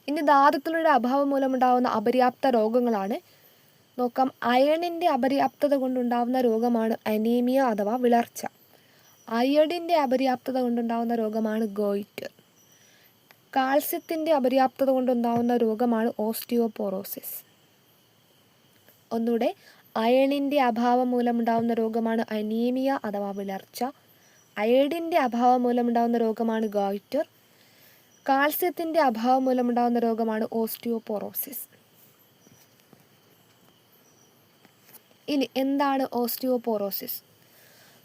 ഇനി ധാതുക്കളുടെ അഭാവം മൂലമുണ്ടാകുന്ന അപര്യാപ്ത രോഗങ്ങളാണ്. നോക്കാം. അയണിൻ്റെ അപര്യാപ്തത കൊണ്ടുണ്ടാകുന്ന രോഗമാണ് അനീമിയ അഥവാ വിളർച്ച. അയഡിൻ്റെ അപര്യാപ്തത കൊണ്ടുണ്ടാകുന്ന രോഗമാണ് ഗോയിറ്റർ. കാൽസ്യത്തിൻ്റെ അപര്യാപ്തത കൊണ്ടുണ്ടാകുന്ന രോഗമാണ് ഓസ്റ്റിയോപോറോസിസ്. ഒന്നുകൂടെ, അയണിൻ്റെ അഭാവം മൂലമുണ്ടാകുന്ന രോഗമാണ് അനീമിയ അഥവാ വിളർച്ച. അയഡിൻ്റെ അഭാവം മൂലമുണ്ടാകുന്ന രോഗമാണ് ഗോയിറ്റർ. കാൽസ്യത്തിൻ്റെ അഭാവം മൂലമുണ്ടാകുന്ന രോഗമാണ് ഓസ്റ്റിയോപോറോസിസ്. ഇനി എന്താണ് ഓസ്റ്റിയോപോറോസിസ്?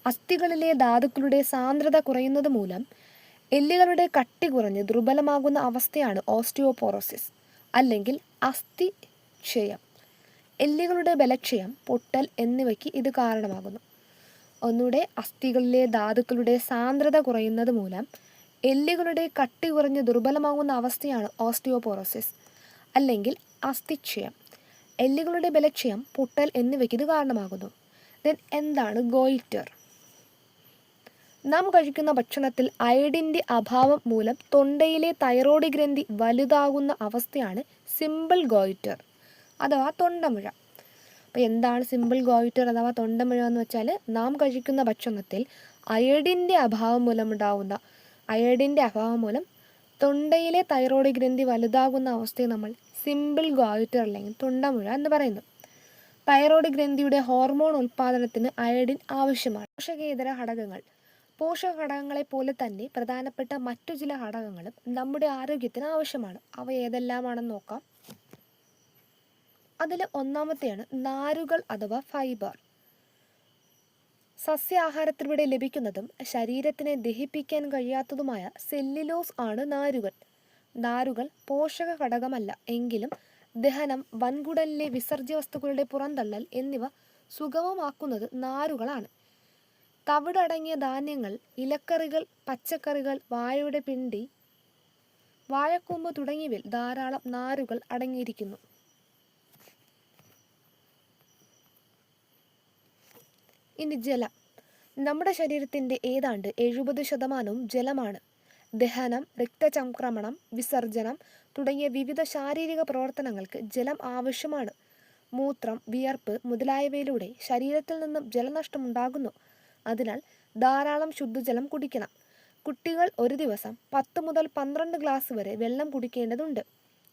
അസ്ഥികളിലെ ധാതുക്കളുടെ സാന്ദ്രത കുറയുന്നത് മൂലം എല്ലുകളുടെ കട്ടി കുറഞ്ഞ് ദുർബലമാകുന്ന അവസ്ഥയാണ് ഓസ്റ്റിയോപോറോസിസ് അല്ലെങ്കിൽ അസ്ഥിക്ഷയം. എല്ലുകളുടെ ബലക്ഷയം, പൊട്ടൽ എന്നിവയ്ക്ക് ഇത് കാരണമാകുന്നു. ഒന്നുകൂടെ, അസ്ഥികളിലെ ധാതുക്കളുടെ സാന്ദ്രത കുറയുന്നത് മൂലം എല്ലുകളുടെ കട്ടി കുറഞ്ഞ് ദുർബലമാകുന്ന അവസ്ഥയാണ് ഓസ്റ്റിയോപോറോസിസ് അല്ലെങ്കിൽ അസ്ഥിക്ഷയം. എല്ലുകളുടെ ബലക്ഷയം, പൊട്ടൽ എന്നിവയ്ക്ക് ഇത് കാരണമാകുന്നു. ദെൻ എന്താണ് ഗോയിറ്റർ? നാം കഴിക്കുന്ന ഭക്ഷണത്തിൽ അയഡിൻ്റെ അഭാവം മൂലം തൊണ്ടയിലെ തൈറോയ്ഡ് ഗ്രന്ഥി വലുതാകുന്ന അവസ്ഥയാണ് സിമ്പിൾ ഗോയിറ്റർ അഥവാ തൊണ്ടമുഴ. അപ്പോൾ എന്താണ് സിമ്പിൾ ഗോയിറ്റർ അഥവാ തൊണ്ടമുഴ എന്ന് വെച്ചാൽ, നാം കഴിക്കുന്ന ഭക്ഷണത്തിൽ അയഡിൻ്റെ അഭാവം മൂലം തൊണ്ടയിലെ തൈറോയ്ഡ് ഗ്രന്ഥി വലുതാകുന്ന അവസ്ഥയെ നമ്മൾ സിമ്പിൾ ഗോയിറ്റർ അല്ലെങ്കിൽ തൊണ്ടമുഴ എന്ന് പറയുന്നു. തൈറോയ്ഡ് ഗ്രന്ഥിയുടെ ഹോർമോൺ ഉൽപ്പാദനത്തിന് അയഡിൻ ആവശ്യമാണ്. പോഷകേതര ഘടകങ്ങൾ. പോഷകഘടകങ്ങളെ പോലെ തന്നെ പ്രധാനപ്പെട്ട മറ്റു ചില ഘടകങ്ങളും നമ്മുടെ ആരോഗ്യത്തിന് ആവശ്യമാണ്. അവ ഏതെല്ലാമാണെന്ന് നോക്കാം. അതിൽ ഒന്നാമത്തെയാണ് നാരുകൾ അഥവാ ഫൈബർ. സസ്യാഹാരത്തിലൂടെ ലഭിക്കുന്നതും ശരീരത്തിനെ ദഹിപ്പിക്കാൻ കഴിയാത്തതുമായ സെല്ലുലോസ് ആണ് നാരുകൾ. നാരുകൾ പോഷക ഘടകമല്ല എങ്കിലും ദഹനം, വൻകുടലിലെ വിസർജ്യ വസ്തുക്കളുടെ പുറന്തള്ളൽ എന്നിവ സുഗമമാക്കുന്നത് നാരുകളാണ്. തവിടടങ്ങിയ ധാന്യങ്ങൾ, ഇലക്കറികൾ, പച്ചക്കറികൾ, വാഴയുടെ പിണ്ടി, വാഴക്കൂമ്പ് തുടങ്ങിയവയിൽ ധാരാളം നാരുകൾ അടങ്ങിയിരിക്കുന്നു. ഇനി ജലം. നമ്മുടെ ശരീരത്തിൻ്റെ ഏതാണ്ട് 70% ജലമാണ്. ദഹനം, രക്തചംക്രമണം, വിസർജനം തുടങ്ങിയ വിവിധ ശാരീരിക പ്രവർത്തനങ്ങൾക്ക് ജലം ആവശ്യമാണ്. മൂത്രം, വിയർപ്പ് മുതലായവയിലൂടെ ശരീരത്തിൽ നിന്നും ജലനഷ്ടമുണ്ടാകുന്നു. അതിനാൽ ധാരാളം ശുദ്ധജലം കുടിക്കണം. കുട്ടികൾ ഒരു ദിവസം 10 മുതൽ 12 ഗ്ലാസ് വരെ വെള്ളം കുടിക്കേണ്ടതുണ്ട്.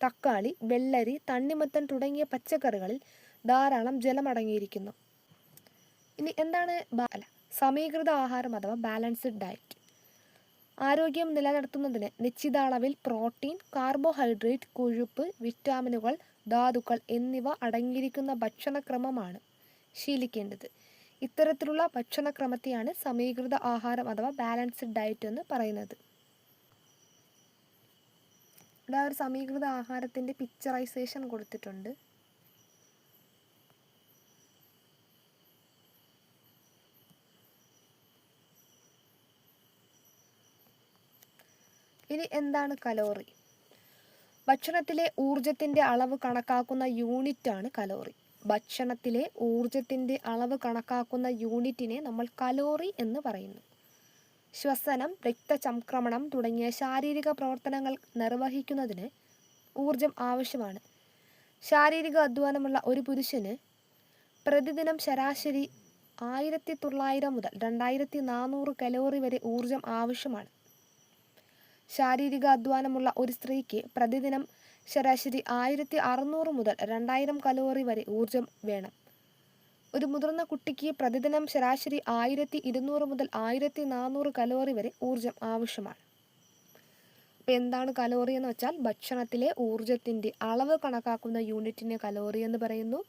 തക്കാളി, വെള്ളരി, തണ്ണിമത്തൻ തുടങ്ങിയ പച്ചക്കറികളിൽ ധാരാളം ജലം അടങ്ങിയിരിക്കുന്നു. ഇനി എന്താണ് സമീകൃത ആഹാരം അഥവാ ബാലൻസ്ഡ് ഡയറ്റ്? ആരോഗ്യം നിലനിർത്തുന്നതിന് നിശ്ചിത അളവിൽ പ്രോട്ടീൻ, കാർബോഹൈഡ്രേറ്റ്, കൊഴുപ്പ്, വിറ്റാമിനുകൾ, ധാതുക്കൾ എന്നിവ അടങ്ങിയിരിക്കുന്ന ഭക്ഷണക്രമമാണ് ശീലിക്കേണ്ടത്. ഇത്തരത്തിലുള്ള ഭക്ഷണക്രമത്തെയാണ് സമീകൃത ആഹാരം അഥവാ ബാലൻസ്ഡ് ഡയറ്റ് എന്ന് പറയുന്നത്. ഇവിടെ ഒരു സമീകൃത ആഹാരത്തിൻ്റെ പിക്ചറൈസേഷൻ കൊടുത്തിട്ടുണ്ട്. ഇനി എന്താണ് കലോറി? ഭക്ഷണത്തിലെ ഊർജത്തിൻ്റെ അളവ് കണക്കാക്കുന്ന യൂണിറ്റാണ് കലോറി. ഭക്ഷണത്തിലെ ഊർജത്തിൻ്റെ അളവ് കണക്കാക്കുന്ന യൂണിറ്റിനെ നമ്മൾ കലോറി എന്ന് പറയുന്നു. ശ്വസനം, രക്തചംക്രമണം തുടങ്ങിയ ശാരീരിക പ്രവർത്തനങ്ങൾ നിർവഹിക്കുന്നതിന് ഊർജം ആവശ്യമാണ്. ശാരീരിക അധ്വാനമുള്ള ഒരു പുരുഷന് പ്രതിദിനം ശരാശരി 1900 മുതൽ 2400 കലോറി വരെ ഊർജം ആവശ്യമാണ്. ശാരീരിക അധ്വാനമുള്ള ഒരു സ്ത്രീക്ക് പ്രതിദിനം ശരാശരി 1600 മുതൽ 2000 കലോറി വരെ ഊർജം വേണം. ഒരു മുതിർന്ന കുട്ടിക്ക് പ്രതിദിനം ശരാശരി 1200 മുതൽ 1400 കലോറി വരെ ഊർജം ആവശ്യമാണ്. അപ്പോൾ എന്താണ് കലോറി എന്ന് വെച്ചാൽ, ഭക്ഷണത്തിലെ ഊർജത്തിൻ്റെ അളവ് കണക്കാക്കുന്ന യൂണിറ്റിനെ കലോറി എന്ന് പറയുന്നു.